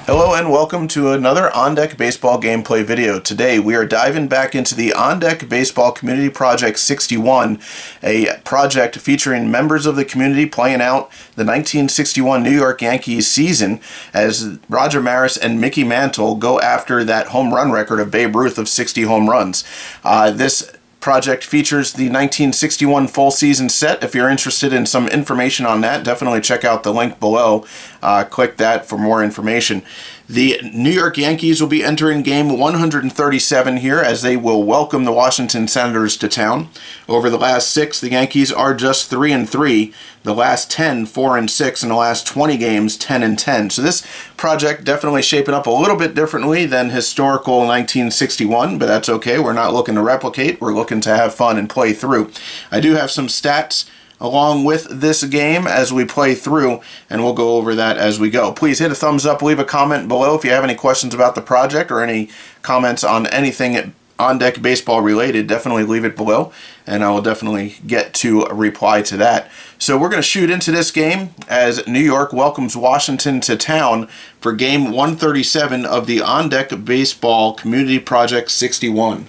Hello and welcome to another On Deck Baseball gameplay video. Today we are diving back into the On Deck Baseball Community Project 61, a project featuring members of the community playing out the 1961 New York Yankees season as Roger Maris and Mickey Mantle go after that home run record of Babe Ruth of 60 home runs. This project features the 1961 full season set. If you're interested in some information on that, definitely check out the link below. Click that for more information. The New York Yankees will be entering game 137 here as they will welcome the Washington Senators to town. Over the last 6, the Yankees are just 3-3. The last 10, 4-6, and the last 20 games, 10-10. So this project definitely shaping up a little bit differently than historical 1961, but that's okay. We're not looking to replicate. We're looking to have fun and play through. I do have some stats along with this game as we play through, and we'll go over that as we go. Please hit a thumbs up, leave a comment below if you have any questions about the project or any comments on anything On Deck Baseball related. Definitely leave it below, and I will definitely get to reply to that. So we're going to shoot into this game as New York welcomes Washington to town for game 137 of the On Deck Baseball Community Project 61.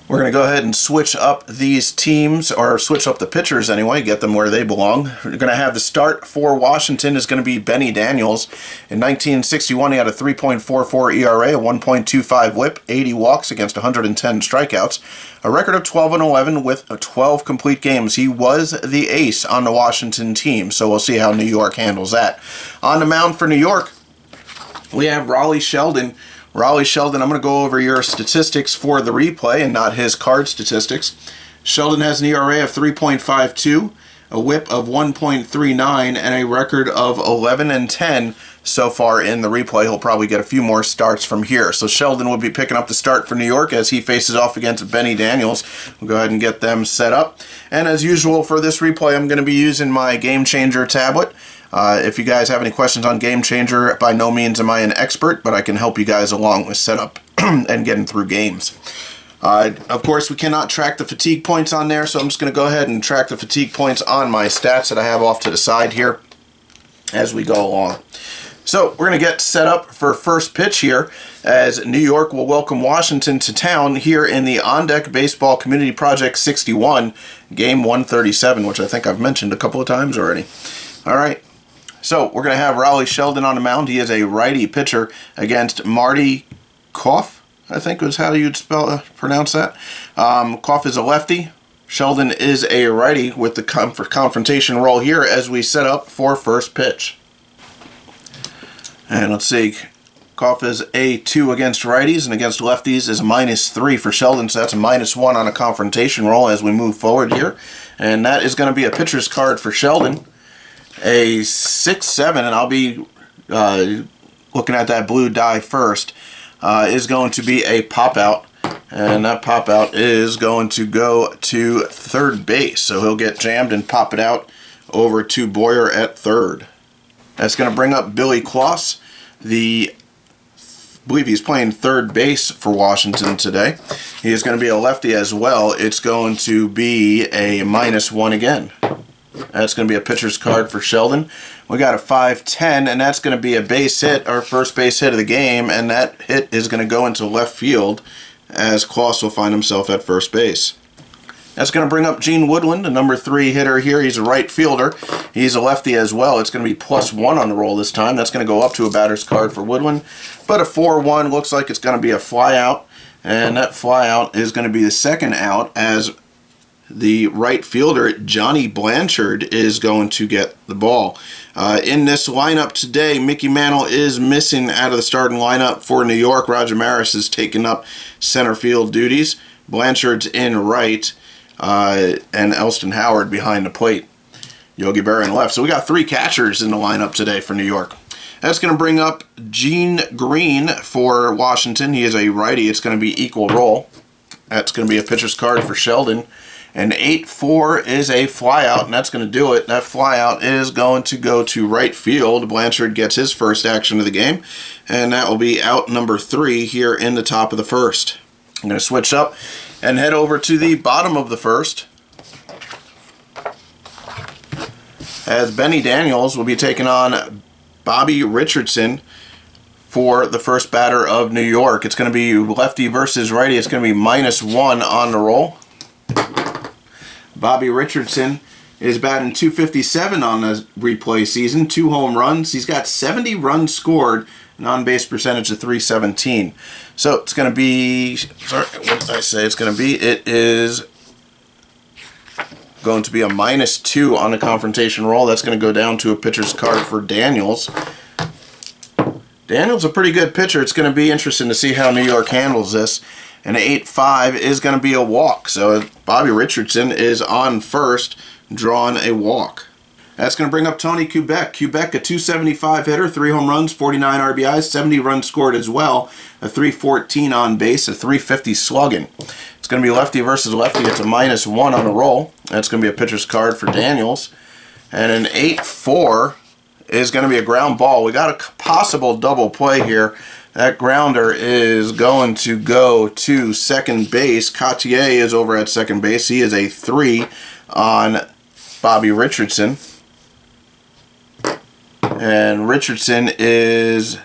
We're going to go ahead and switch up these teams, or switch up the pitchers anyway, get them where they belong. We're going to have the start for Washington is going to be Bennie Daniels. In 1961, he had a 3.44 ERA, a 1.25 whip, 80 walks against 110 strikeouts, a record of 12-11 with 12 complete games. He was the ace on the Washington team, so we'll see how New York handles that. On the mound for New York, we have Rollie Sheldon. Rollie Sheldon, I'm going to go over your statistics for the replay and not his card statistics. Sheldon has an ERA of 3.52, a whip of 1.39, and a record of 11-10 so far in the replay. He'll probably get a few more starts from here. So Sheldon will be picking up the start for New York as he faces off against Bennie Daniels. We'll go ahead and get them set up. And as usual for this replay, I'm going to be using my Game Changer tablet. If you guys have any questions on Game Changer, by no means am I an expert, but I can help you guys along with setup and getting through games. Of course, we cannot track the fatigue points on there, so I'm just going to go ahead and track the fatigue points on my stats that I have off to the side here as we go along. So we're going to get set up for first pitch here as New York will welcome Washington to town here in the On Deck Baseball Community Project 61, game 137, which I think I've mentioned a couple of times already. All right. So we're going to have Rollie Sheldon on the mound. He is a righty pitcher against Marty Koff, I think was how you'd pronounce that. Koff is a lefty. Sheldon is a righty with the confrontation role here as we set up for first pitch. And let's see. Koff is a 2 against righties, and against lefties is a -3 for Sheldon, so that's a -1 on a confrontation roll as we move forward here. And that is going to be a pitcher's card for Sheldon. A 6-7, and I'll be looking at that blue die first, is going to be a pop-out, and that pop-out is going to go to third base, so he'll get jammed and pop it out over to Boyer at third. That's going to bring up Billy Kloss. I believe he's playing third base for Washington today. He is going to be a lefty as well. It's going to be a -1 again. That's going to be a pitcher's card for Sheldon. We got a 5-10, and that's going to be a base hit, our first base hit of the game, and that hit is going to go into left field as Kloss will find himself at first base. That's going to bring up Gene Woodland, the number 3 hitter here. He's a right fielder. He's a lefty as well. It's going to be +1 on the roll this time. That's going to go up to a batter's card for Woodland. But a 4-1 looks like it's going to be a fly out, and that fly out is going to be the second out as the right fielder, Johnny Blanchard, is going to get the ball. In this lineup today, Mickey Mantle is missing out of the starting lineup for New York. Roger Maris is taking up center field duties. Blanchard's in right, and Elston Howard behind the plate. Yogi Berra in left. So we got 3 catchers in the lineup today for New York. That's going to bring up Gene Green for Washington. He is a righty. It's going to be equal roll. That's going to be a pitcher's card for Sheldon. And 8-4 is a flyout, and that's going to do it. That flyout is going to go to right field. Blanchard gets his first action of the game, and that will be out number 3 here in the top of the first. I'm going to switch up and head over to the bottom of the first, as Bennie Daniels will be taking on Bobby Richardson for the first batter of New York. It's going to be lefty versus righty. It's going to be -1 on the roll. Bobby Richardson is batting .257 on the replay season, 2 home runs. He's got 70 runs scored, an on-base percentage of .317. So it's going to be, sorry, what did I say it's going to be? It is going to be a -2 on the confrontation roll. That's going to go down to a pitcher's card for Daniels. Daniels a pretty good pitcher. It's going to be interesting to see how New York handles this. And 8-5 is going to be a walk. So Bobby Richardson is on first, drawing a walk. That's going to bring up Tony Kubek. Kubek, a .275 hitter, 3 home runs, 49 RBIs, 70 runs scored as well, a .314 on base, a .350 slugging. It's going to be lefty versus lefty. It's a -1 on the roll. That's going to be a pitcher's card for Daniels. And an 8-4 is going to be a ground ball. We got a possible double play here. That grounder is going to go to second base. Cotier is over at second base. He is a 3 on Bobby Richardson. And Richardson is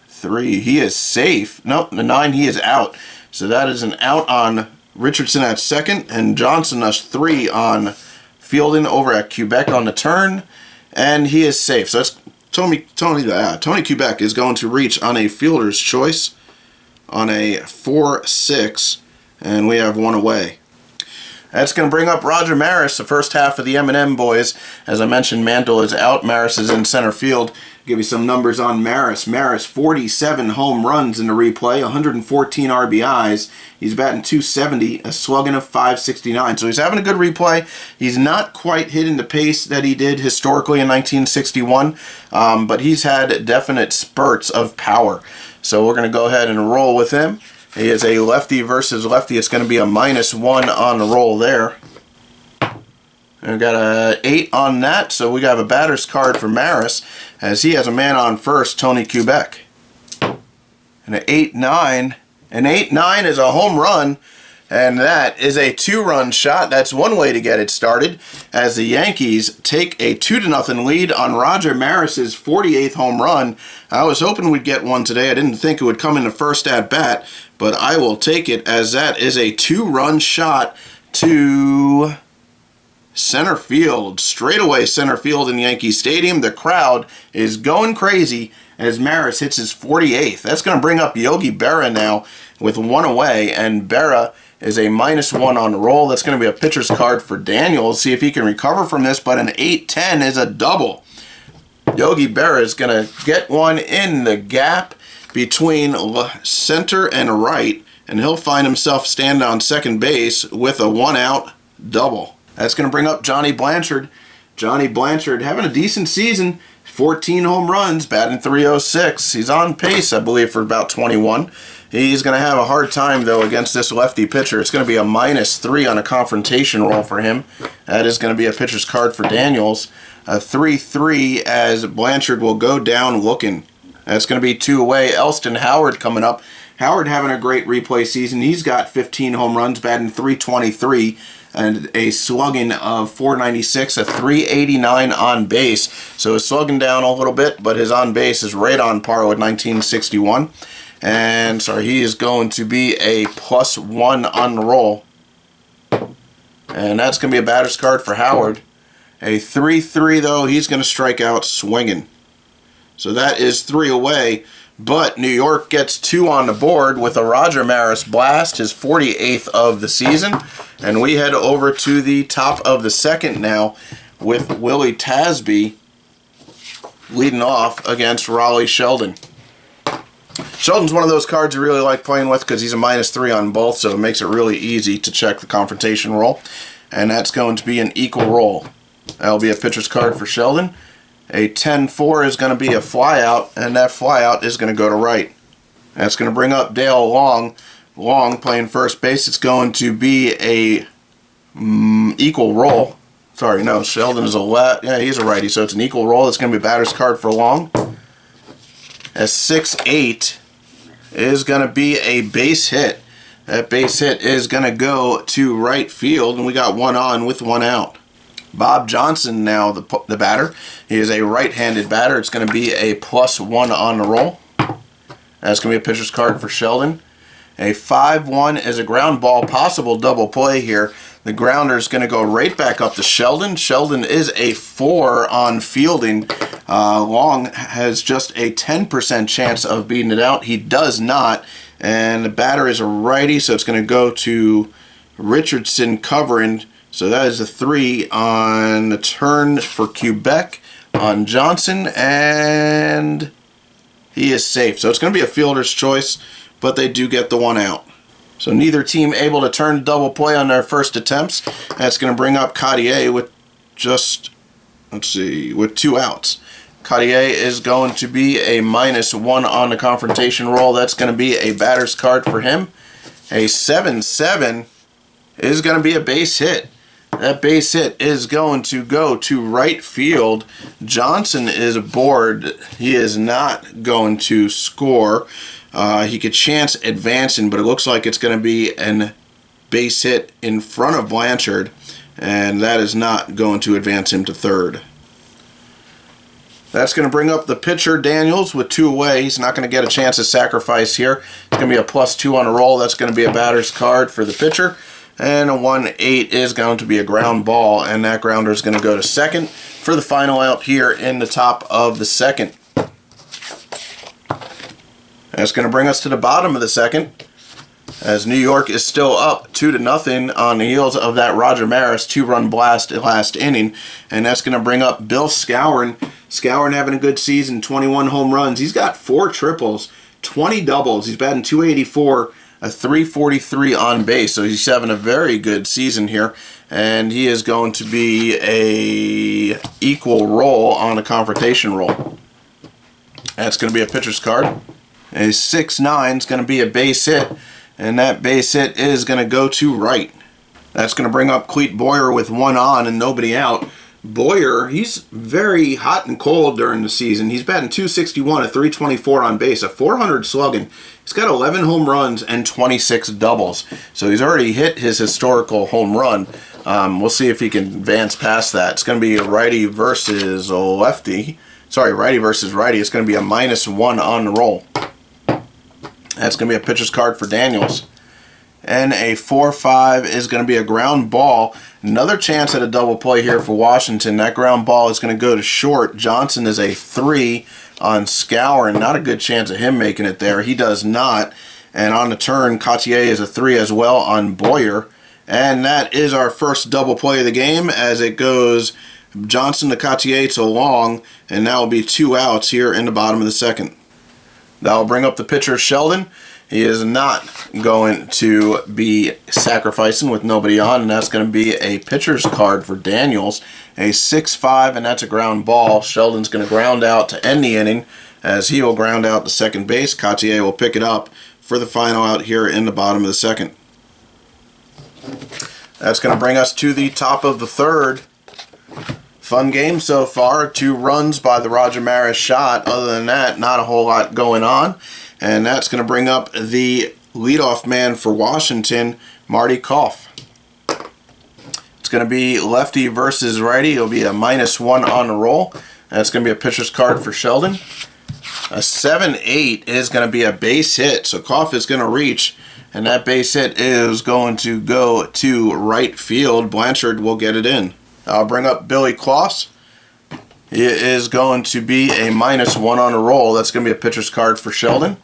3. He is safe. Nope, the 9, he is out. So that is an out on Richardson at second. And Johnson is 3 on Fielding over at Kubek on the turn. And he is safe. So that's Tony Kubek is going to reach on a fielder's choice on a 4-6. And we have 1 away. That's going to bring up Roger Maris, the first half of the M&M Boys. As I mentioned, Mantle is out. Maris is in center field. Give you some numbers on Maris. Maris, 47 home runs in the replay, 114 RBIs. He's batting .270, a slugging of .569. So he's having a good replay. He's not quite hitting the pace that he did historically in 1961, but he's had definite spurts of power. So we're going to go ahead and roll with him. He is a lefty versus lefty. It's going to be a -1 on the roll there. And we got a 8 on that, so we got a batter's card for Maris, as he has a man on first, Tony Kubek. And an 8-9. An 8-9 is a home run, and that is a 2-run shot. That's one way to get it started, as the Yankees take a 2-0 lead on Roger Maris's 48th home run. I was hoping we'd get one today. I didn't think it would come in the first at-bat, but I will take it, as that is a 2-run shot to center field, straightaway center field in Yankee Stadium. The crowd is going crazy as Maris hits his 48th. That's going to bring up Yogi Berra now with 1 away, and Berra is a -1 on the roll. That's going to be a pitcher's card for Daniels. See if he can recover from this, but an 8-10 is a double. Yogi Berra is going to get one in the gap between center and right, and he'll find himself standing on second base with a 1-out double. That's going to bring up Johnny Blanchard. Johnny Blanchard having a decent season. 14 home runs, batting .306. He's on pace, I believe, for about 21. He's going to have a hard time, though, against this lefty pitcher. It's going to be a -3 on a confrontation roll for him. That is going to be a pitcher's card for Daniels. A 3-3 as Blanchard will go down looking. That's going to be 2 away. Elston Howard coming up. Howard having a great replay season. He's got 15 home runs, batting .323. And a slugging of .496, a .389 on base. So he's slugging down a little bit, but his on base is right on par with 1961. And sorry, he is going to be a +1 on the roll. And that's going to be a batter's card for Howard. A 3-3, though, he's going to strike out swinging. So that is 3 away. But New York gets 2 on the board with a Roger Maris blast, his 48th of the season. And we head over to the top of the second now with Willie Tasby leading off against Rollie Sheldon. Sheldon's one of those cards you really like playing with because he's a -3 on both, so it makes it really easy to check the confrontation roll. And that's going to be an equal roll. That'll be a pitcher's card for Sheldon. A 10-4 is going to be a flyout, and that flyout is going to go to right. That's going to bring up Dale Long. Long playing first base. It's going to be a equal roll. Sorry, no, Sheldon is a left. Yeah, he's a righty, so it's an equal roll. It's going to be a batter's card for Long. A 6-8 is going to be a base hit. That base hit is going to go to right field, and we got 1 on with 1 out. Bob Johnson now the batter. He is a right-handed batter. It's going to be a +1 on the roll. That's going to be a pitcher's card for Sheldon. A 5-1 is a ground ball, possible double play here. The grounder is going to go right back up to Sheldon. Sheldon is a 4 on fielding. Long has just a 10% chance of beating it out. He does not. And the batter is a righty, so it's going to go to Richardson covering. So that is a 3 on the turn for Quebec on Johnson. And he is safe. So it's going to be a fielder's choice, but they do get the 1 out. So neither team able to turn double play on their first attempts. That's going to bring up Cartier with just, with 2 outs. Cartier is going to be a -1 on the confrontation roll. That's going to be a batter's card for him. A 7-7 is going to be a base hit. That base hit is going to go to right field. Johnson is aboard. He is not going to score. He could chance advancing, but it looks like it's going to be a base hit in front of Blanchard, and that is not going to advance him to third. That's going to bring up the pitcher, Daniels, with 2 away. He's not going to get a chance to sacrifice here. It's going to be a +2 on a roll. That's going to be a batter's card for the pitcher. And a 1-8 is going to be a ground ball, and that grounder is going to go to second for the final out here in the top of the second. That's going to bring us to the bottom of the second, as New York is still up 2-0 on the heels of that Roger Maris 2-run blast last inning. And that's going to bring up Bill Skowron. Skowron having a good season, 21 home runs. He's got 4 triples, 20 doubles. He's batting .284, a .343 on base. So he's having a very good season here. And he is going to be a equal roll on a confrontation roll. That's going to be a pitcher's card. A 6-9 is going to be a base hit, and that base hit is going to go to right. That's going to bring up Cleet Boyer with 1 on and nobody out. Boyer, he's very hot and cold during the season. He's batting .261, a .324 on base, a .400 slugging. He's got 11 home runs and 26 doubles. So he's already hit his historical home run. We'll see if he can advance past that. It's going to be a righty versus a lefty. Sorry, righty versus righty. It's going to be a -1 on the roll. That's going to be a pitcher's card for Daniels. And a 4-5 is going to be a ground ball. Another chance at a double play here for Washington. That ground ball is going to go to short. Johnson is a 3 on Skowron. Not a good chance of him making it there. He does not. And on the turn, Cartier is a 3 as well on Boyer. And that is our first double play of the game, as it goes Johnson to Cartier to Long. And that will be 2 outs here in the bottom of the second. That will bring up the pitcher, Sheldon. He is not going to be sacrificing with nobody on, and that's going to be a pitcher's card for Daniels. A 6-5, and that's a ground ball. Sheldon's going to ground out to end the inning, as he will ground out to second base. Cartier will pick it up for the final out here in the bottom of the second. That's going to bring us to the top of the third. Fun game so far. 2 runs by the Roger Maris shot. Other than that, not a whole lot going on. And that's going to bring up the leadoff man for Washington, Marty Koff. It's going to be lefty versus righty. It'll be a -1 on the roll. That's going to be a pitcher's card for Sheldon. A 7-8 is going to be a base hit. So Koff is going to reach, and that base hit is going to go to right field. Blanchard will get it in. I'll bring up Billy Kloss. He is going to be a -1 on a roll. That's going to be a pitcher's card for Sheldon.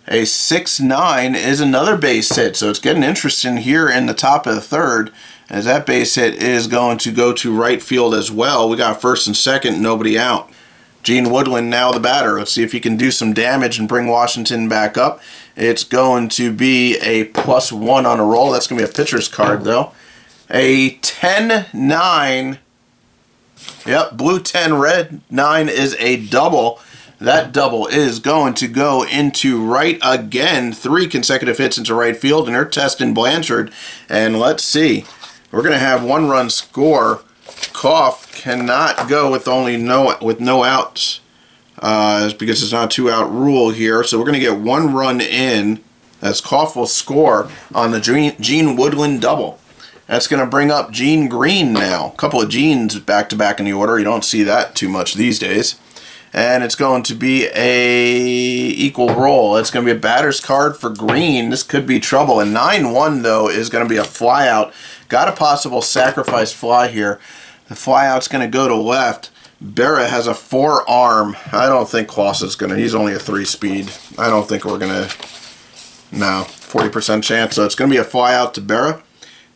A 6-9 is another base hit. So it's getting interesting here in the top of the third, as that base hit is going to go to right field as well. We got first and second, nobody out. Gene Woodland now the batter. Let's see if he can do some damage and bring Washington back up. It's going to be a +1 on a roll. That's going to be a pitcher's card, though. A 10-9. Yep, blue 10, red 9 is a double. That double is going to go into right again. 3 consecutive hits into right field, and they're testing Blanchard. And let's see. We're going to have 1-run score. Koff cannot go with no outs because it's not a 2-out rule here. So we're going to get 1 run in, as Koff will score on the Gene Woodland double. That's going to bring up Gene Green now. A couple of Genes back-to-back in the order. You don't see that too much these days. and it's going to be a equal roll. It's going to be a batter's card for green. This could be trouble. And 9-1 though is going to be a flyout. Got a possible sacrifice fly here. The flyout's going to go to left. Berra has a 4-arm. I don't think Klaus is going to. He's only a 3-speed. I don't think we're going to. No, 40% chance. So it's going to be a flyout to Berra.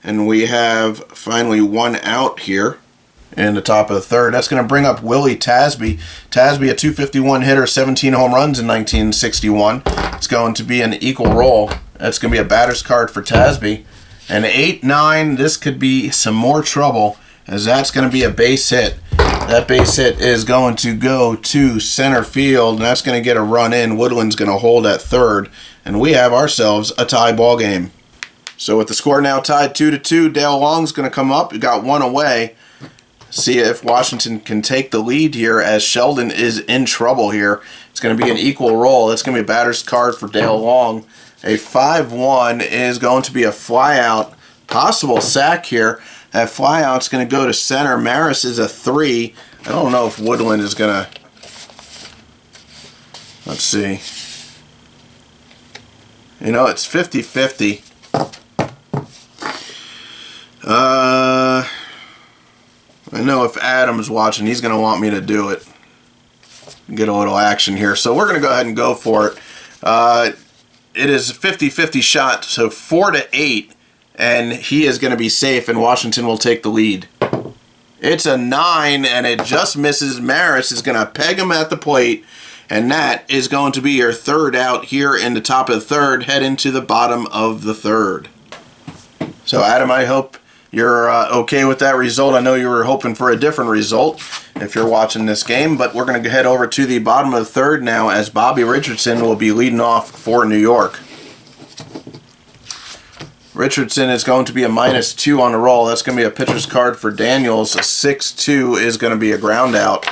And we have finally one out here in the top of the third. That's going to bring up Willie Tasby. Tasby, a 251 hitter, 17 home runs in 1961. It's going to be an equal roll. That's going to be a batter's card for Tasby. And 8-9, this could be some more trouble, as that's going to be a base hit. That base hit is going to go to center field, and that's going to get a run in. Woodland's going to hold at third, and we have ourselves a tie ball game. So with the score now tied 2-2, Dale Long's going to come up. We got one away. See if Washington can take the lead here, as Sheldon is in trouble here. It's going to be an equal roll. It's going to be a batter's card for Dale Long. A 5-1 is going to be a flyout. Possible sack here. That flyout's going to go to center. Maris is a 3. I don't know if Woodland is going to... Let's see. You know, it's 50-50. I know if Adam's watching, he's going to want me to do it. Get a little action here. So we're going to go ahead and go for it. It is a 50-50 shot, so 4-8, and he is going to be safe, and Washington will take the lead. It's a 9, and it just misses. Maris is going to peg him at the plate, and that is going to be your third out here in the top of the third, head into the bottom of the third. So Adam, I hope you're okay with that result. I know you were hoping for a different result if you're watching this game, but we're going to head over to the bottom of the third now, as Bobby Richardson will be leading off for New York. Richardson is going to be a -2 on the roll. That's going to be a pitcher's card for Daniels. A 6-2 is going to be a ground out,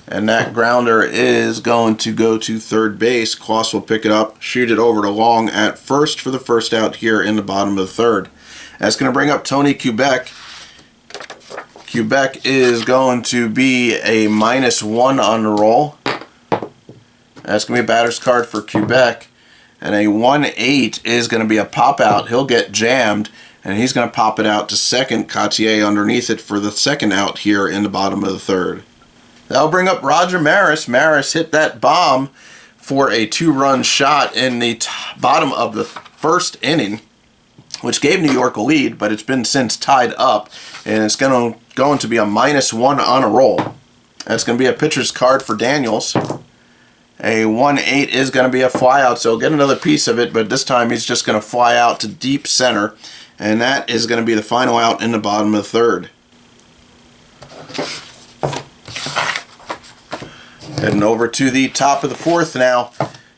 and that grounder is going to go to third base. Klaus will pick it up, shoot it over to Long at first for the first out here in the bottom of the third. That's going to bring up Tony Quebec. Quebec is going to be a -1 on the roll. That's going to be a batter's card for Quebec. And a 1-8 is going to be a pop out. He'll get jammed, and he's going to pop it out to second. Cotier underneath it for the second out here in the bottom of the third. That'll bring up Roger Maris. Maris hit that bomb for a 2-run shot in the bottom of the first inning, which gave New York a lead, but it's been since tied up, and it's going to be a -1 on a roll. That's going to be a pitcher's card for Daniels. A 1-8 is going to be a flyout, so he'll get another piece of it, but this time he's just going to fly out to deep center, and that is going to be the final out in the bottom of the third. Heading over to the top of the fourth now.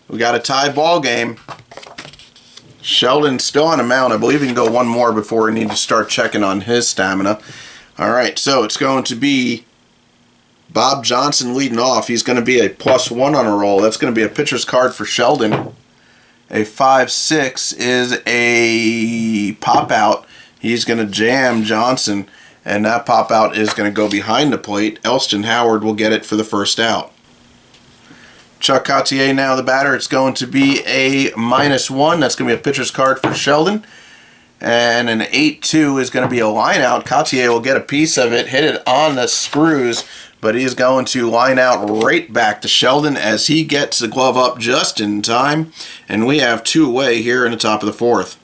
We got a tie ball game. Sheldon's still on a mound. I believe he can go one more before we need to start checking on his stamina. Alright, so it's going to be Bob Johnson leading off. He's going to be a +1 on a roll. That's going to be a pitcher's card for Sheldon. A 5-6 is a pop out. He's going to jam Johnson, and that pop out is going to go behind the plate. Elston Howard will get it for the first out. Chuck Cotier now the batter. It's going to be a -1. That's going to be a pitcher's card for Sheldon. And an 8-2 is going to be a line out. Cotier will get a piece of it, hit it on the screws, but he is going to line out right back to Sheldon as he gets the glove up just in time. And we have 2 away here in the top of the fourth.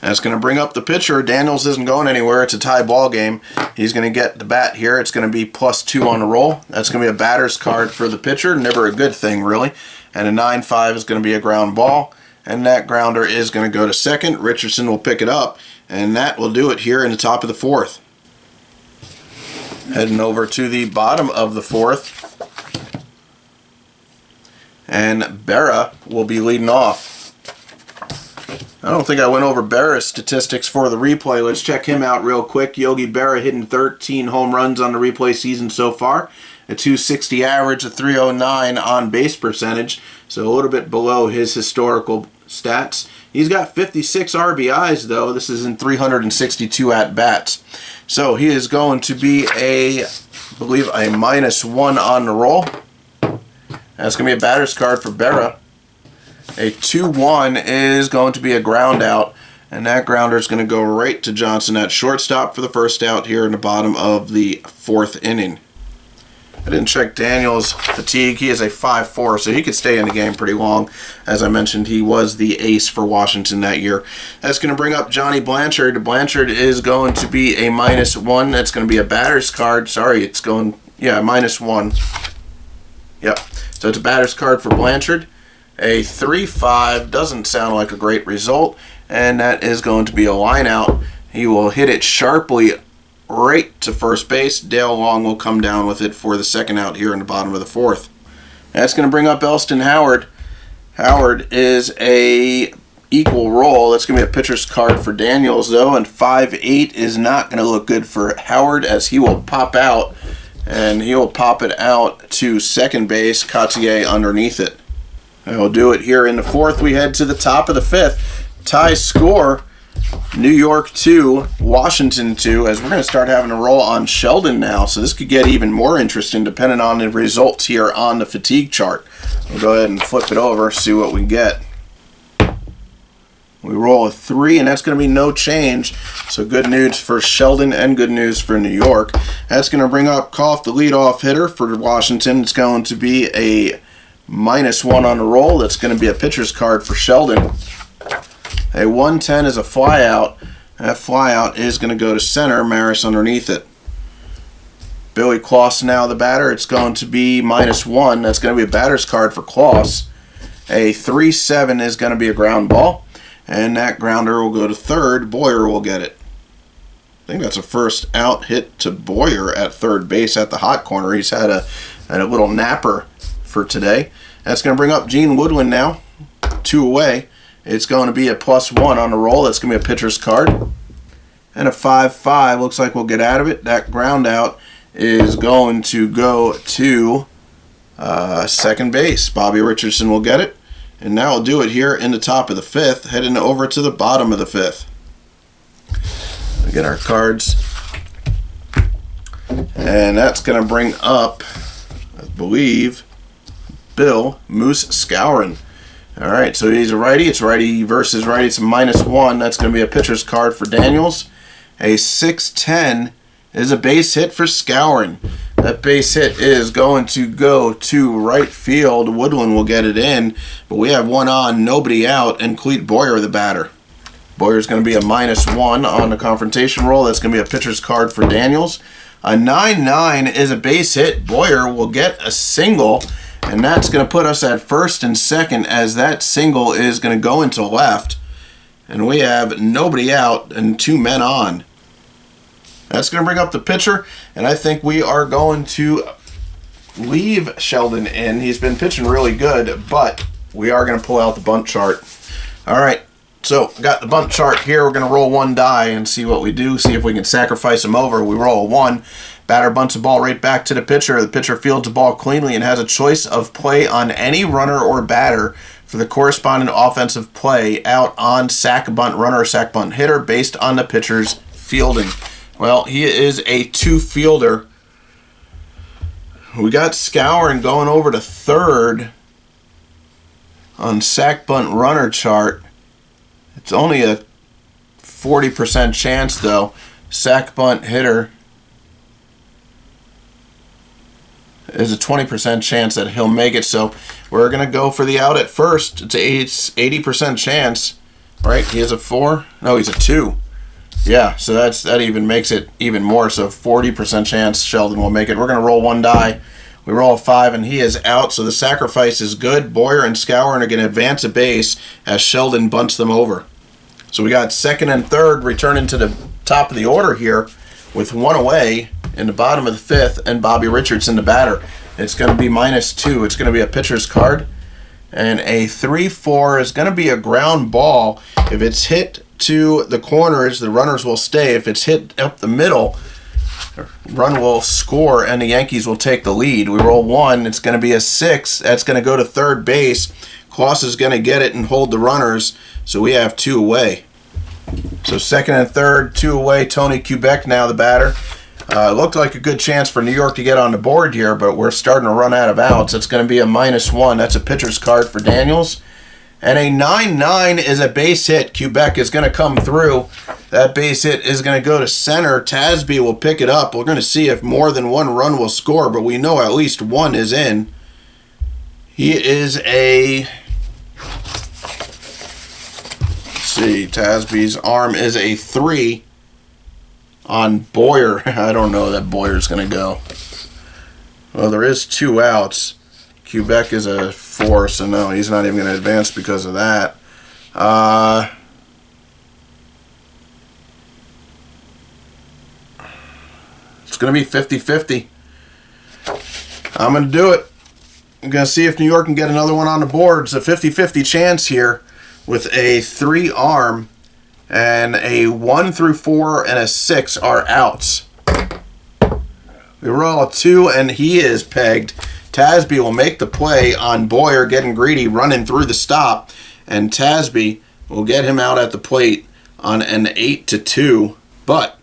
That's going to bring up the pitcher. Daniels isn't going anywhere. It's a tie ball game. He's going to get the bat here. It's going to be +2 on the roll. That's going to be a batter's card for the pitcher. Never a good thing, really. And a 9-5 is going to be a ground ball. And that grounder is going to go to second. Richardson will pick it up. And that will do it here in the top of the fourth. Heading over to the bottom of the fourth. And Berra will be leading off. I don't think I went over Berra's statistics for the replay. Let's check him out real quick. Yogi Berra hitting 13 home runs on the replay season so far. A .260 average, a .309 on base percentage, so a little bit below his historical stats. He's got 56 RBIs though. This is in 362 at-bats. So he is going to be I believe a -1 on the roll. That's going to be a batter's card for Berra. A 2-1 is going to be a ground out, and that grounder is going to go right to Johnson at shortstop for the first out here in the bottom of the 4th inning. I didn't check Daniels' fatigue. He is a 5-4, so he could stay in the game pretty long. As I mentioned, he was the ace for Washington that year. That's going to bring up Johnny Blanchard. Blanchard is going to be a -1. That's going to be a batter's card. Sorry, it's going, yeah, -1. Yep, so it's a batter's card for Blanchard. A 3-5 doesn't sound like a great result, and that is going to be a line out. He will hit it sharply right to first base. Dale Long will come down with it for the second out here in the bottom of the 4th. That's going to bring up Elston Howard. Howard is a equal roll. That's going to be a pitcher's card for Daniels, though, and 5-8 is not going to look good for Howard, as he will pop out, and he will pop it out to second base. Cotier underneath it. I will do it here in the 4th. We head to the top of the 5th. Tie score, New York 2, Washington 2, as we're going to start having a roll on Sheldon now. So this could get even more interesting depending on the results here on the fatigue chart. We'll go ahead and flip it over, see what we get. We roll a 3, and that's going to be no change. So good news for Sheldon and good news for New York. That's going to bring up Koff, the leadoff hitter for Washington. It's going to be a -1 on the roll. That's going to be a pitcher's card for Sheldon. A 110 is a flyout. That flyout is going to go to center. Maris underneath it. Billy Kloss now the batter. It's going to be -1. That's going to be a batter's card for Kloss. A 3-7 is going to be a ground ball. And that grounder will go to third. Boyer will get it. I think that's a first out hit to Boyer at third base at the hot corner. He's had a little napper for today. That's going to bring up Gene Woodland now. 2 away. It's going to be a +1 on the roll. That's going to be a pitcher's card. And a 5-5. Looks like we'll get out of it. That ground out is going to go to second base. Bobby Richardson will get it. And now we'll do it here in the top of the 5th, heading over to the bottom of the 5th. We get our cards. And that's going to bring up, I believe, Bill Moose Scourin. All right, so he's a righty. It's righty versus righty. It's a -1. That's going to be a pitcher's card for Daniels. A 6-10 is a base hit for Scourin. That base hit is going to go to right field. Woodland will get it in, but we have one on, nobody out, and Cleet Boyer the batter. Boyer's going to be a -1 on the confrontation roll. That's going to be a pitcher's card for Daniels. A 9-9 is a base hit. Boyer will get a single, and that's going to put us at first and second, as that single is going to go into left. And we have nobody out and 2 men on. That's going to bring up the pitcher, and I think we are going to leave Sheldon in. He's been pitching really good, but we are going to pull out the bunt chart. All right, so got the bunt chart here. We're going to roll 1 die and see what we do, see if we can sacrifice him over. We roll a 1. Batter bunts the ball right back to the pitcher. The pitcher fields the ball cleanly and has a choice of play on any runner or batter for the corresponding offensive play out on sack bunt runner or sack bunt hitter based on the pitcher's fielding. Well, he is a 2 fielder. We got Scourin going over to third on sack bunt runner chart. It's only a 40% chance though. Sack bunt hitter is a 20% chance that he'll make it. So we're going to go for the out at first. It's 80% chance, right? He has a 4? No, he's a 2. Yeah, so that even makes it even more. So 40% chance Sheldon will make it. We're going to roll 1 die. We roll a 5, and he is out. So the sacrifice is good. Boyer and Scourin are going to advance a base as Sheldon bunts them over. So we got second and third returning to the top of the order here with 1 away in the bottom of the 5th, and Bobby Richardson the batter. It's going to be -2. It's going to be a pitcher's card. And a 3-4 is going to be a ground ball. If it's hit to the corners, the runners will stay. If it's hit up the middle, run will score and the Yankees will take the lead. We roll 1. It's going to be a 6. That's going to go to third base. Kloss is going to get it and hold the runners. So we have 2 away. So second and third, 2 away. Tony Kubek now the batter. Looked like a good chance for New York to get on the board here, but we're starting to run out of outs. It's going to be a -1. That's a pitcher's card for Daniels. And a 9-9 is a base hit. Quebec is going to come through. That base hit is going to go to center. Tasby will pick it up. We're going to see if more than one run will score, but we know at least one is in. He is a... Let's see. Tasby's arm is a 3 on Boyer. I don't know that Boyer's going to go. Well, there is 2 outs. Quebec is a 4, so no, he's not even going to advance because of that. It's going to be 50-50. I'm going to do it. I'm going to see if New York can get another one on the board. It's a 50-50 chance here with a 3 arm, and a 1 through 4 and a 6 are outs. We roll a 2, and he is pegged. Tasby will make the play on Boyer getting greedy, running through the stop, and Tasby will get him out at the plate on an 8-2. But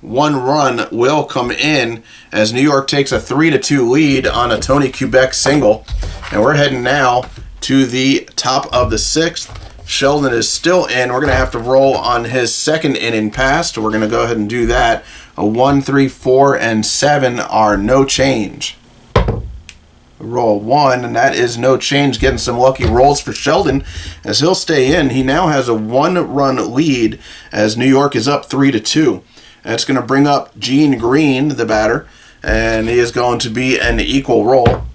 1 run will come in as New York takes a 3-2 lead on a Tony Quebec single. And we're heading now to the top of the 6th. Sheldon is still in. We're going to have to roll on his second inning pass. So we're going to go ahead and do that. A 1, 3, 4, and 7 are no change. Roll 1, and that is no change. Getting some lucky rolls for Sheldon as he'll stay in. He now has a 1-run lead as New York is up 3-2. That's going to bring up Gene Green, the batter, and he is going to be an equal roll.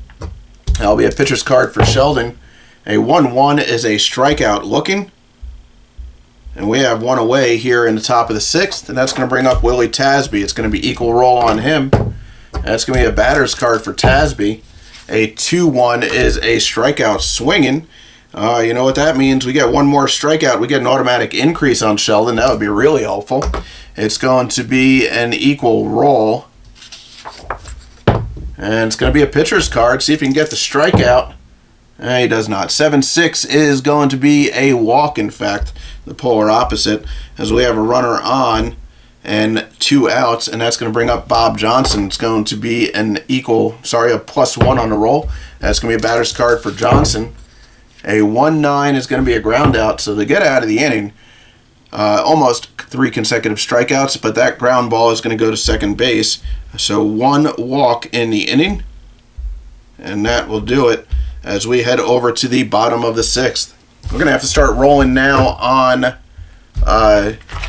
That'll be a pitcher's card for Sheldon. A 1-1 is a strikeout looking. And we have 1 away here in the top of the 6th, and that's going to bring up Willie Tasby. It's going to be equal roll on him. That's going to be a batter's card for Tasby. A 2-1 is a strikeout swinging. You know what that means? We get 1 more strikeout. We get an automatic increase on Sheldon. That would be really helpful. It's going to be an equal roll. And it's going to be a pitcher's card. See if he can get the strikeout. He does not. 7-6 is going to be a walk, in fact. The polar opposite. As we have a runner on and 2 outs, and that's going to bring up Bob Johnson. It's going to be an equal, a +1 on the roll. That's going to be a batter's card for Johnson. A 1-9 is going to be a ground out, so they get out of the inning. Almost 3 consecutive strikeouts, but that ground ball is going to go to second base. So 1 walk in the inning, and that will do it as we head over to the bottom of the 6th. We're going to have to start rolling now on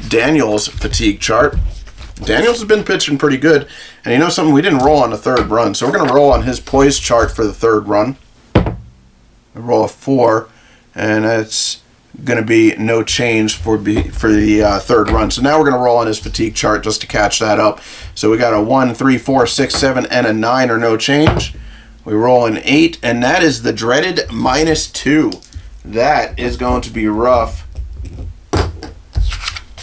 Daniels' fatigue chart. Daniels has been pitching pretty good, and you know something, we didn't roll on the 3rd run, so we're going to roll on his poise chart for the 3rd run. We roll a 4, and that's going to be no change for the 3rd run. So now we're going to roll on his fatigue chart just to catch that up. So we got a 1, 3, 4, 6, 7, and a 9 are no change. We roll an 8, and that is the dreaded -2. That is going to be rough.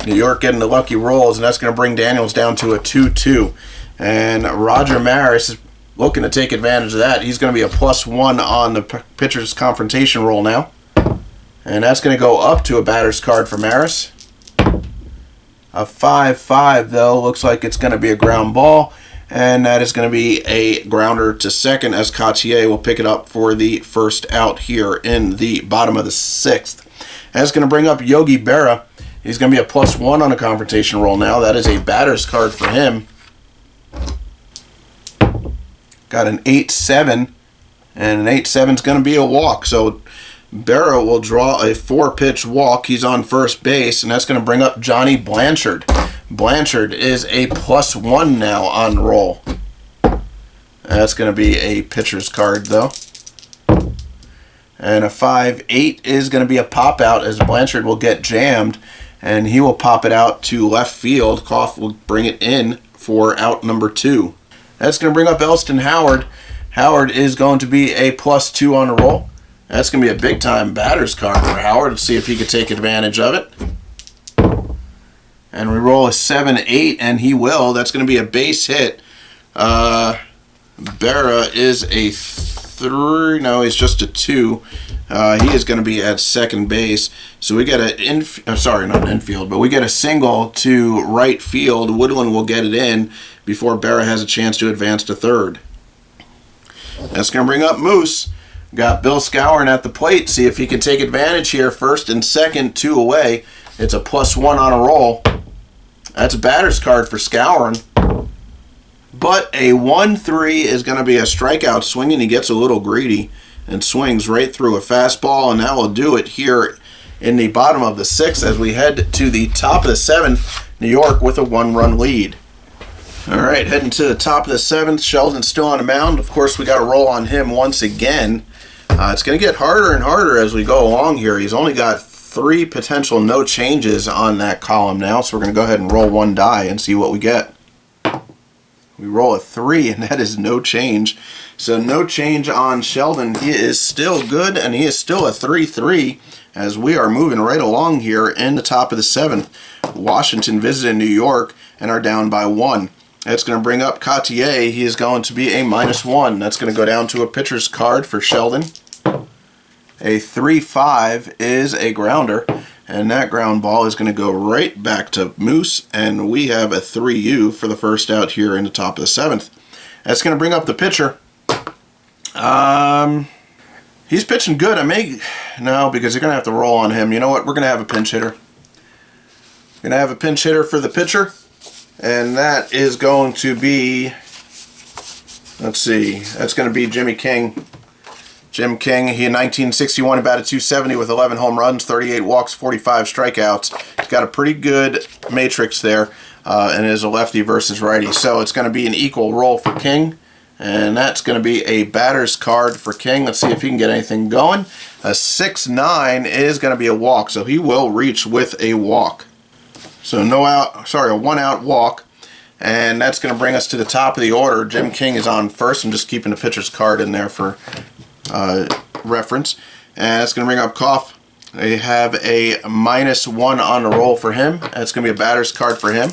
New York getting the lucky rolls, and that's going to bring Daniels down to a 2-2. And Roger Maris is looking to take advantage of that. He's going to be a +1 on the pitcher's confrontation roll now. And that's going to go up to a batter's card for Maris. A 5-5, though, looks like it's going to be a ground ball. And that is going to be a grounder to second as Cotier will pick it up for the 1st out here in the bottom of the 6th. And that's going to bring up Yogi Berra. He's going to be a +1 on a confrontation roll now. That is a batter's card for him. Got an 8-7, and an 8-7 is going to be a walk. So Berra will draw a 4-pitch walk. He's on first base, and that's going to bring up Johnny Blanchard. Blanchard is a +1 now on roll. That's going to be a pitcher's card, though. And a 5-8 is going to be a pop out as Blanchard will get jammed, and he will pop it out to left field. Koff will bring it in for out number 2. That's going to bring up Elston Howard. Howard is going to be a +2 on a roll. That's going to be a big-time batter's card for Howard. Let's see if he can take advantage of it. And we roll a 7-8, and he will. That's going to be a base hit. Berra is a 3. No, he's just a 2. He is going to be at second base. So we get not an infield, but we get a single to right field. Woodland will get it in before Berra has a chance to advance to third. That's going to bring up Moose. Got Bill Scourin at the plate. See if he can take advantage here. First and second, 2 away. It's a +1 on a roll. That's a batter's card for Scourin. But a 1-3 is going to be a strikeout swinging. He gets a little greedy and swings right through a fastball, and that will do it here in the bottom of the 6th as we head to the top of the 7th. New York with a 1-run lead. All right, heading to the top of the 7th. Sheldon's still on the mound. Of course, we got to roll on him once again. It's going to get harder and harder as we go along here. He's only got 3 potential no changes on that column now, so we're going to go ahead and roll 1 die and see what we get. We roll a 3, and that is no change. So no change on Sheldon. He is still good, and he is still a 3-3 as we are moving right along here in the top of the 7th. Washington visited New York and are down by 1. That's going to bring up Cotier. He is going to be a -1. That's going to go down to a pitcher's card for Sheldon. A 3-5 is a grounder, and that ground ball is going to go right back to Moose, and we have a 3U for the first out here in the top of the 7th. That's going to bring up the pitcher. He's pitching good. No, because you're going to have to roll on him. You know what? We're going to have a pinch hitter. We're going to have a pinch hitter for the pitcher, and that is going to be, let's see, that's going to be Jimmy King. Jim King, he in 1961 batted .270 with 11 home runs, 38 walks, 45 strikeouts. He's got a pretty good matrix there, and is a lefty versus righty. So it's going to be an equal roll for King, and that's going to be a batter's card for King. Let's see if he can get anything going. A 6-9 is going to be a walk, so he will reach with a walk. So a 1-out walk, and that's going to bring us to the top of the order. Jim King is on first. I'm just keeping the pitcher's card in there for reference, and it's going to bring up Koff. They have a -1 on the roll for him. That's going to be a batter's card for him,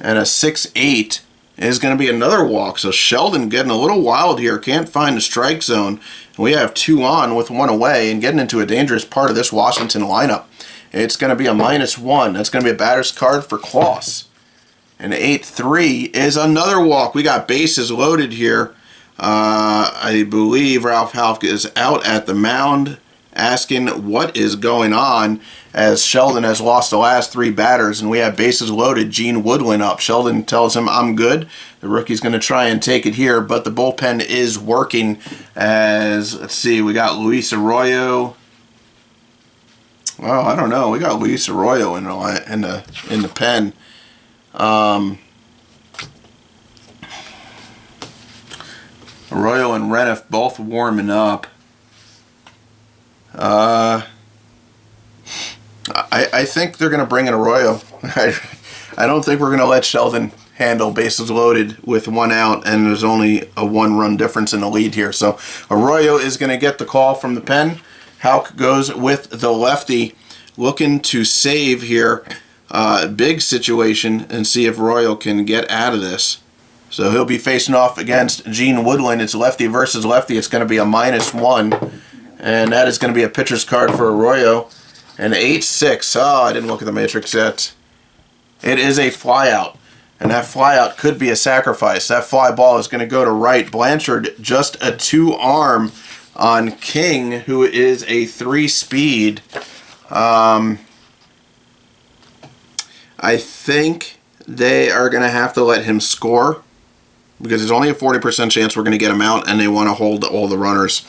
and a 6-8 is going to be another walk. So Sheldon getting a little wild here, can't find the strike zone. We have 2 on with 1 away and getting into a dangerous part of this Washington lineup. It's going to be a -1. That's going to be a batter's card for Klaus. And 8-3 is another walk. We got bases loaded here. I believe Ralph Halk is out at the mound asking what is going on as Sheldon has lost the last 3 batters, and we have bases loaded. Gene Woodland up. Sheldon tells him, I'm good. The rookie's going to try and take it here, but the bullpen is working as, let's see, we got Luis Arroyo. Well, I don't know. We got Luis Arroyo in the pen. Arroyo and Reniff both warming up. I think they're going to bring in Arroyo. I don't think we're going to let Sheldon handle bases loaded with 1 out, and there's only a 1-run difference in the lead here. So Arroyo is going to get the call from the pen. Halk goes with the lefty, looking to save here. Big situation, and see if Arroyo can get out of this. So he'll be facing off against Gene Woodland. It's lefty versus lefty. It's going to be a -1. And that is going to be a pitcher's card for Arroyo. An 8-6. Oh, I didn't look at the matrix yet. It is a flyout. And that flyout could be a sacrifice. That fly ball is going to go to right. Blanchard just a 2-arm on King, who is a 3-speed. I think they are going to have to let him score, because there's only a 40% chance we're going to get him out, and they want to hold all the runners.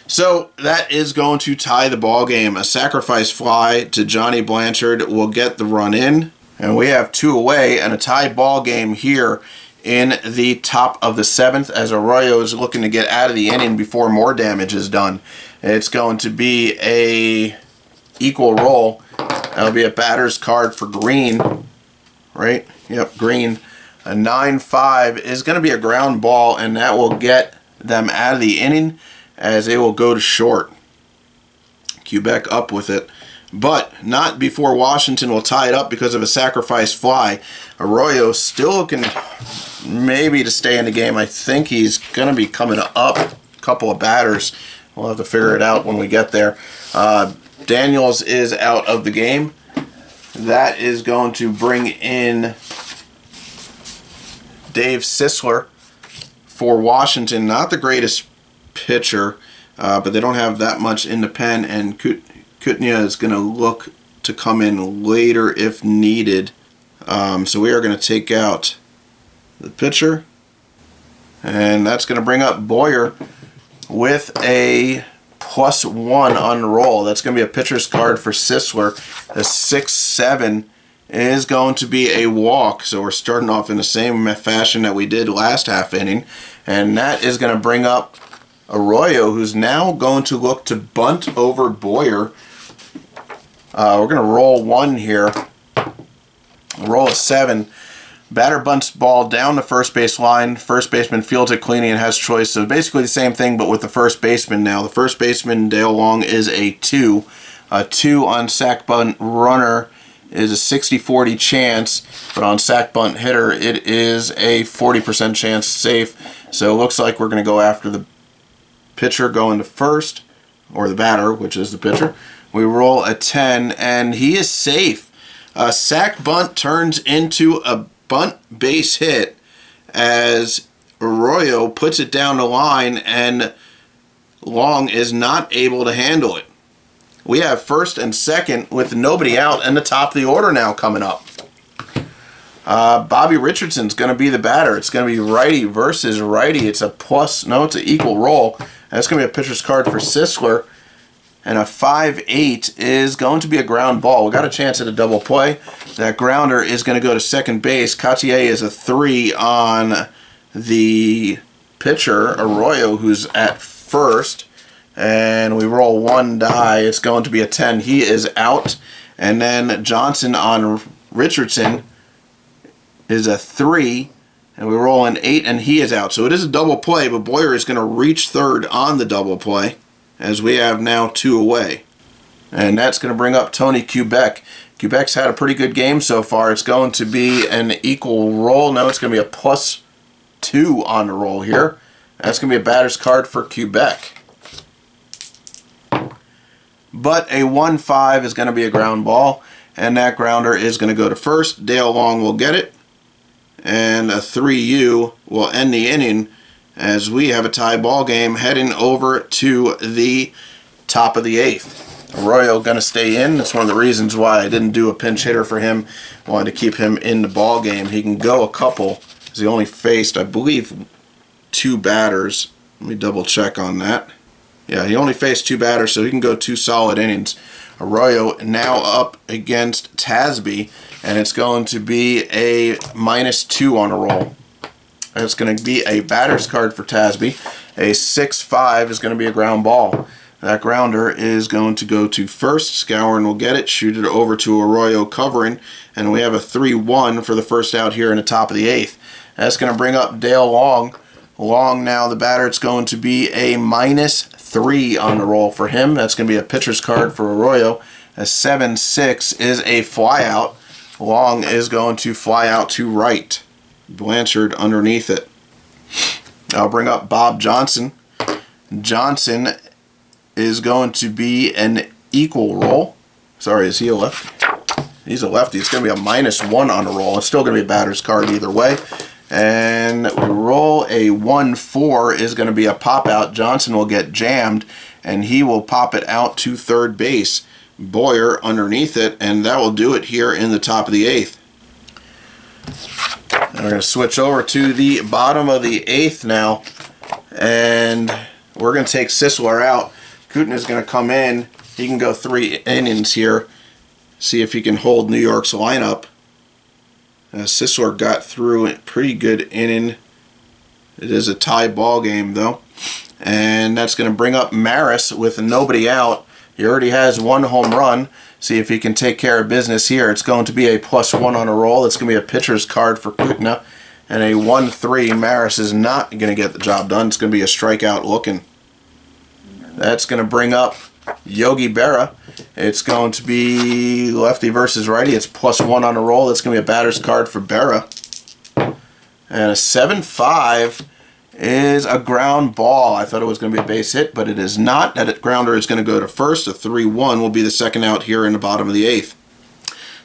So that is going to tie the ball game. A sacrifice fly to Johnny Blanchard will get the run in, and we have 2 away, and a tie ball game here in the top of the 7th as Arroyo is looking to get out of the inning before more damage is done. It's going to be a equal roll. That'll be a batter's card for Green, right? Yep, Green. A 9-5 is going to be a ground ball, and that will get them out of the inning as they will go to short. Quebec up with it, but not before Washington will tie it up because of a sacrifice fly. Arroyo still looking maybe to stay in the game. I think he's going to be coming up a couple of batters. We'll have to figure it out when we get there. Daniels is out of the game. That is going to bring in Dave Sisler for Washington. Not the greatest pitcher, but they don't have that much in the pen, and Kutnia is going to look to come in later if needed. So we are going to take out the pitcher, and that's going to bring up Boyer with a +1 on the roll. That's going to be a pitcher's card for Sisler. The 6-7 is going to be a walk, so we're starting off in the same fashion that we did last half inning, and that is going to bring up Arroyo, who's now going to look to bunt over Boyer. We're going to roll 1 here. Roll a 7. Batter bunts ball down the first base line. First baseman fields it cleanly and has choice. So basically the same thing, but with the first baseman now. The first baseman, Dale Long, is a 2. A 2 on sac bunt runner is a 60-40 chance, but on sac bunt hitter, it is a 40% chance safe. So it looks like we're going to go after the pitcher going to first, or the batter, which is the pitcher. We roll a 10, and he is safe. A sac bunt turns into a bunt base hit as Arroyo puts it down the line, and Long is not able to handle it. We have first and second with nobody out, and the top of the order now coming up. Bobby Richardson's going to be the batter. It's going to be righty versus righty. It's it's an equal roll. That's going to be a pitcher's card for Sisler. And a 5-8 is going to be a ground ball. We got a chance at a double play. That grounder is going to go to second base. Cartier is a 3 on the pitcher, Arroyo, who's at first. And we roll 1 die. It's going to be a 10. He is out. And then Johnson on Richardson is a 3. And we roll an 8, and he is out. So it is a double play, but Boyer is going to reach third on the double play, as we have now 2 away. And that's going to bring up Tony Quebec. Quebec's had a pretty good game so far. It's going to be an equal roll. No, it's going to be a +2 on the roll here. That's going to be a batter's card for Quebec. But a 1-5 is going to be a ground ball, and that grounder is going to go to first. Dale Long will get it, and a 3U will end the inning, as we have a tie ball game heading over to the top of the 8th. Arroyo going to stay in. That's one of the reasons why I didn't do a pinch hitter for him. I wanted to keep him in the ball game. He can go a couple, because he only faced, I believe, 2 batters. Let me double check on that. Yeah, he only faced 2 batters, so he can go 2 solid innings. Arroyo now up against Tasby, and it's going to be a -2 on a roll. It's going to be a batter's card for Tasby. A 6-5 is going to be a ground ball. That grounder is going to go to first. Scourin will get it, shoot it over to Arroyo covering, and we have a 3-1 for the first out here in the top of the 8th. That's going to bring up Dale Long. Long now the batter. It's going to be a -3 on the roll for him. That's going to be a pitcher's card for Arroyo. A 7-6 is a flyout. Long is going to fly out to right. Blanchard underneath it. I'll bring up Bob Johnson. Johnson is going to be an equal roll. Sorry, is he a lefty? He's a lefty. It's going to be a -1 on the roll. It's still going to be a batter's card either way. And we roll a 1-4 is going to be a pop out. Johnson will get jammed, and he will pop it out to third base. Boyer underneath it, and that will do it here in the top of the 8th. And we're going to switch over to the bottom of the 8th now, and we're going to take Sisler out. Kooten is going to come in. He can go 3 innings here, see if he can hold New York's lineup. Sisler got through a pretty good inning. It is a tie ball game, though. And that's going to bring up Maris with nobody out. He already has 1 home run. See if he can take care of business here. It's going to be a +1 on a roll. It's going to be a pitcher's card for Kutna. And a 1-3. Maris is not going to get the job done. It's going to be a strikeout looking. That's going to bring up Yogi Berra. It's going to be lefty versus righty. It's +1 on a roll. It's going to be a batter's card for Berra. And a 7-5 is a ground ball. I thought it was going to be a base hit, but it is not. That grounder is going to go to first. A 3-1 will be the second out here in the bottom of the 8th.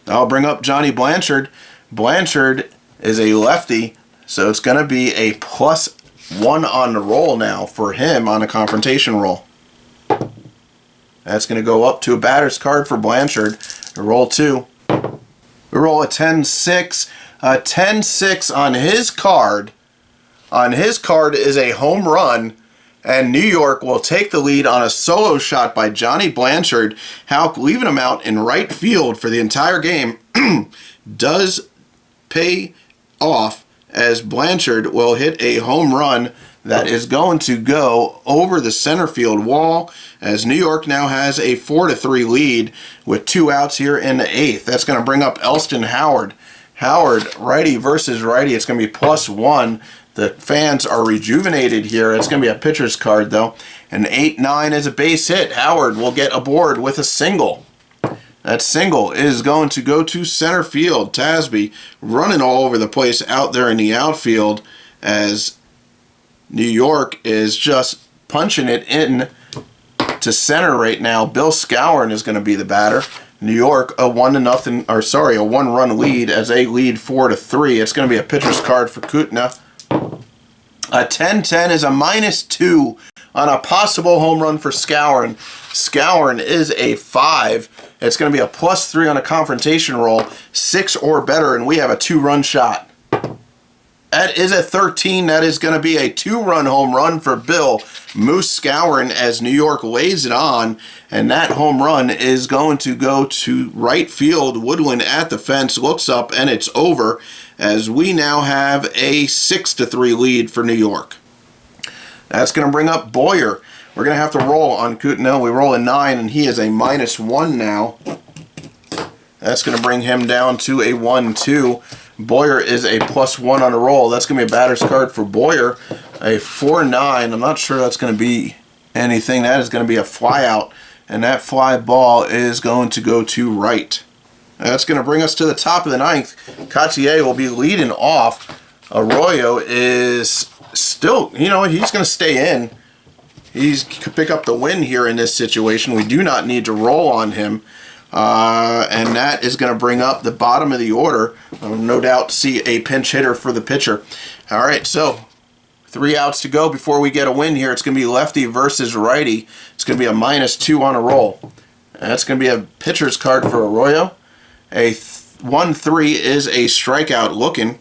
Now I'll bring up Johnny Blanchard. Blanchard is a lefty, So it's going to be a +1 on the roll now for him on a confrontation roll. That's going to go up to a batter's card for Blanchard. Roll 2. We roll a 10-6. A 10-6 on his card. On his card is a home run. And New York will take the lead on a solo shot by Johnny Blanchard. Houck leaving him out in right field for the entire game does pay off, as Blanchard will hit a home run that is going to go over the center field wall, as New York now has a 4-3 lead with 2 outs here in the 8th. That's going to bring up Elston Howard. Howard, righty versus righty. It's going to be +1. The fans are rejuvenated here. It's going to be a pitcher's card, though. An 8-9 is a base hit. Howard will get aboard with a single. That single is going to go to center field. Tasby running all over the place out there in the outfield, as New York is just punching it in to center right now. Bill Skowron is going to be the batter. New York a 1-run lead, as they lead 4-3. It's going to be a pitcher's card for Kutna. A 10-10 is a -2 on a possible home run for Skowron. Skowron is a 5. It's going to be a +3 on a confrontation roll, 6 or better, and we have a 2-run shot. That is a 13. That is going to be a 2-run home run for Bill Moose Skowron, as New York lays it on, and that home run is going to go to right field. Woodland at the fence looks up, and it's over, as we now have a 6-3 lead for New York. That's going to bring up Boyer. We're going to have to roll on Kutna. We roll a 9, and he is a -1 now. That's going to bring him down to a 1-2. Boyer is a +1 on a roll. That's going to be a batter's card for Boyer. A 4-9. I'm not sure that's going to be anything. That is going to be a fly out, and that fly ball is going to go to right. That's going to bring us to the top of the 9th. Cartier will be leading off. Arroyo is still, he's going to stay in. He's could pick up the win here in this situation. We do not need to roll on him. And that is going to bring up the bottom of the order. No doubt see a pinch hitter for the pitcher. All right, so 3 outs to go before we get a win here. It's going to be lefty versus righty. It's going to be a -2 on a roll. That's going to be a pitcher's card for Arroyo. A 1-3 is a strikeout looking.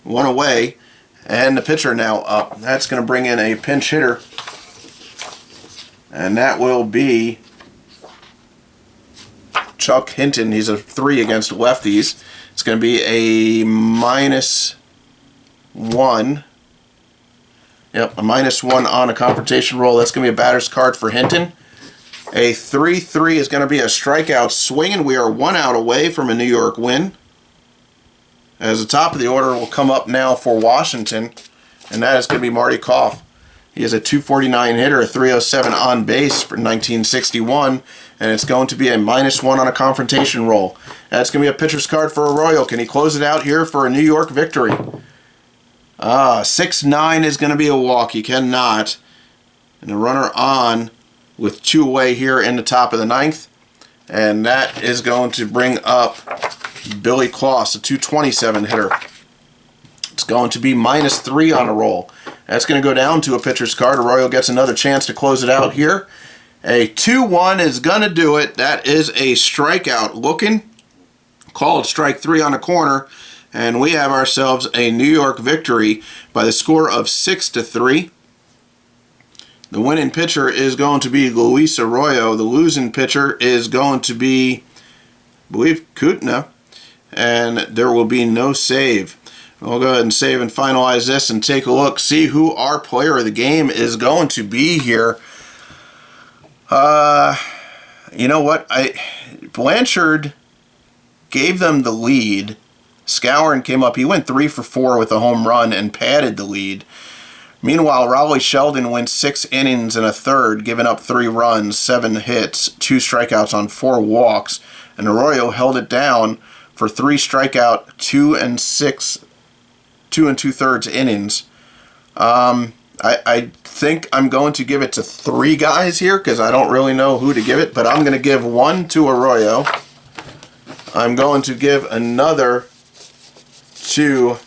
1 away. And the pitcher now up. That's going to bring in a pinch hitter. And that will be Chuck Hinton. He's a 3 against lefties. It's going to be a -1. Yep, a -1 on a confrontation roll. That's going to be a batter's card for Hinton. A 3-3 is going to be a strikeout swing, and we are 1 out away from a New York win. As the top of the order will come up now for Washington, and that is going to be Marty Koff. He is a 249 hitter, a 307 on base for 1961, and it's going to be a -1 on a confrontation roll. That's going to be a pitcher's card for Arroyo. Can he close it out here for a New York victory? 6-9 is going to be a walk. He cannot. And the runner on with 2 away here in the top of the 9th. And that is going to bring up Billy Kloss, a 227 hitter. It's going to be -3 on a roll. That's going to go down to a pitcher's card. Arroyo gets another chance to close it out here. A 2-1 is going to do it. That is a strikeout looking. Called strike 3 on the corner. And we have ourselves a New York victory by the score of 6-3. The winning pitcher is going to be Luis Arroyo. The losing pitcher is going to be, I believe, Kutna. And there will be no save. We'll go ahead and save and finalize this and take a look, see who our player of the game is going to be here. You know what? Blanchard gave them the lead. Skowron came up. He went 3 for 4 with a home run and padded the lead. Meanwhile, Rollie Sheldon went 6 innings and a third, giving up 3 runs, 7 hits, 2 strikeouts on 4 walks. And Arroyo held it down for 3 strikeout, 2 2/3 innings. I think I'm going to give it to 3 guys here because I don't really know who to give it, but I'm going to give 1 to Arroyo. I'm going to give another to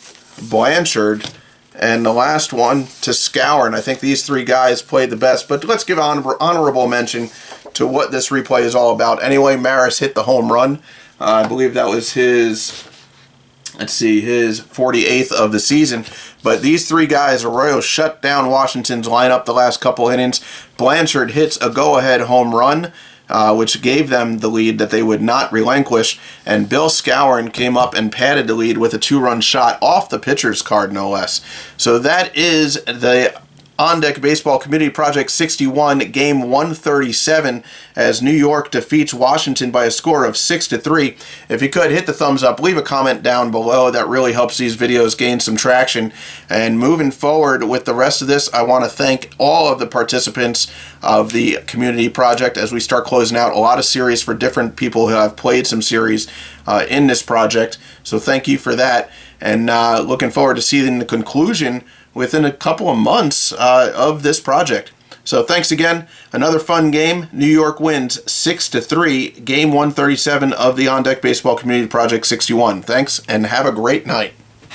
Blanchard, and the last one to Scour. And I think these three guys played the best. But let's give honorable mention to what this replay is all about. Anyway, Maris hit the home run. I believe that was his, let's see, his 48th of the season. But these three guys, Arroyo shut down Washington's lineup the last couple innings. Blanchard hits a go-ahead home run, which gave them the lead that they would not relinquish. And Bill Scourin came up and padded the lead with a 2-run shot off the pitcher's card, no less. So that is the On Deck Baseball Community Project 61, Game 137, as New York defeats Washington by a score of 6-3. If you could, hit the thumbs up, leave a comment down below. That really helps these videos gain some traction. And moving forward with the rest of this, I want to thank all of the participants of the community project as we start closing out a lot of series for different people who have played some series in this project. So thank you for that. And looking forward to seeing the conclusion within a couple of months of this project. So thanks again. Another fun game. New York wins 6-3, Game 137 of the On Deck Baseball Community Project 61. Thanks, and have a great night.